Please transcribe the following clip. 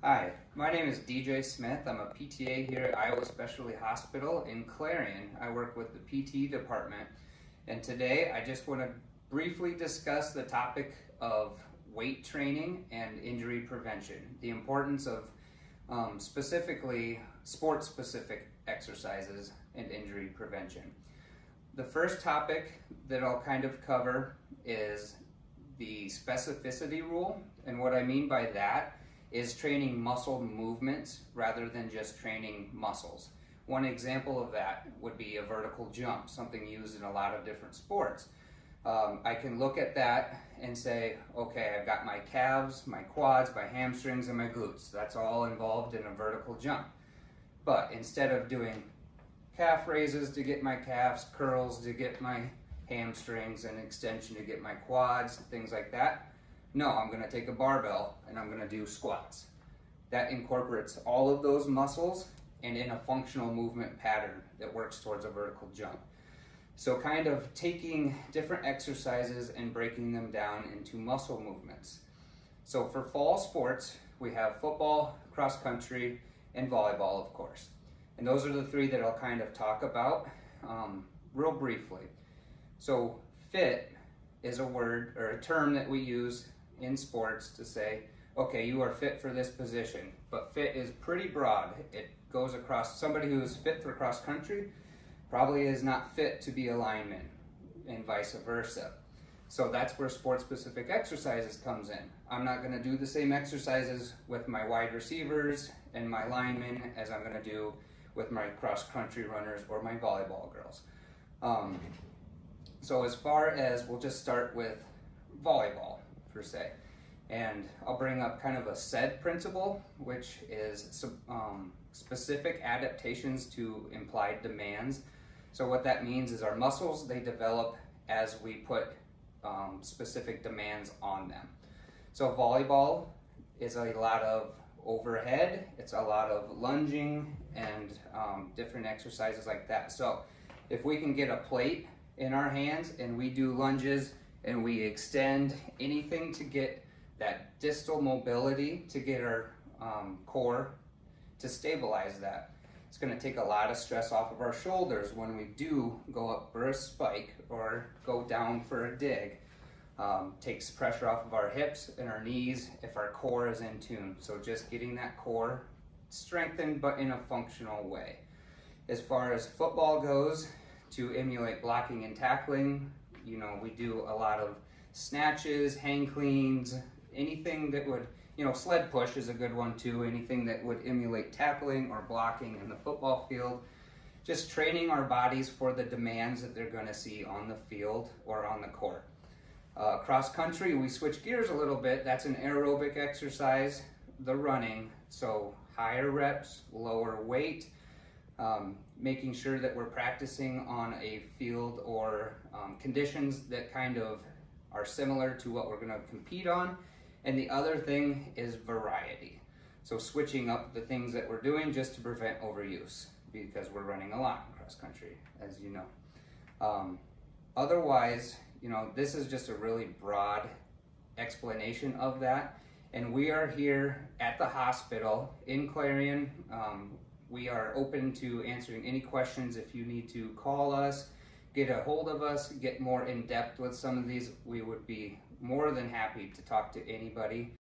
Hi, my name is DJ Smith. I'm a PTA here at Iowa Specialty Hospital in Clarion. I work with the PT department, and today I just want to briefly discuss the topic of weight training and injury prevention, the importance of specifically sport-specific exercises and injury prevention. The first topic that I'll kind of cover is the specificity rule, and what I mean by that is training muscle movements rather than just training muscles. One example of that would be a vertical jump, something used in a lot of different sports. I can look at that and say, okay, I've got my calves, my quads, my hamstrings, and my glutes. That's all involved in a vertical jump. But instead of doing calf raises to get my calves, curls to get my hamstrings, and extension to get my quads, things like that, no, I'm going to take a barbell and I'm going to do squats. That incorporates all of those muscles and in a functional movement pattern that works towards a vertical jump. So kind of taking different exercises and breaking them down into muscle movements. So for fall sports, we have football, cross country, and volleyball, of course. And those are the three that I'll kind of talk about real briefly. So fit is a word or a term that we use in sports to say, okay, you are fit for this position, but fit is pretty broad. It goes across, somebody who is fit for cross country probably is not fit to be a lineman, and vice versa. So that's where sport specific exercises comes in. I'm not going to do the same exercises with my wide receivers and my linemen as I'm going to do with my cross country runners or my volleyball girls. So as far as, we'll just start with volleyball per se. And I'll bring up kind of a SAID principle, which is specific adaptations to implied demands. So what that means is our muscles, they develop as we put specific demands on them. So volleyball is a lot of overhead, it's a lot of lunging and different exercises like that. So if we can get a plate in our hands and we do lunges and we extend anything to get that distal mobility, to get our core to stabilize that. It's going to take a lot of stress off of our shoulders when we do go up for a spike or go down for a dig. Takes pressure off of our hips and our knees if our core is in tune. So just getting that core strengthened but in a functional way. As far as football goes, to emulate blocking and tackling, we do a lot of snatches, hang cleans, anything that would, sled push is a good one too, anything that would emulate tackling or blocking in the football field. Just training our bodies for the demands that they're going to see on the field or on the court. Cross country, we switch gears a little bit. That's an aerobic exercise, the running. So higher reps, lower weight, making sure that we're practicing on a field or conditions that kind of are similar to what we're going to compete on. And the other thing is variety. So switching up the things that we're doing just to prevent overuse, because we're running a lot in cross country, as you know. Otherwise, this is just a really broad explanation of that. And we are here at the hospital in Clarion. We are open to answering any questions. If you need to call us, get a hold of us, get more in depth with some of these, we would be more than happy to talk to anybody.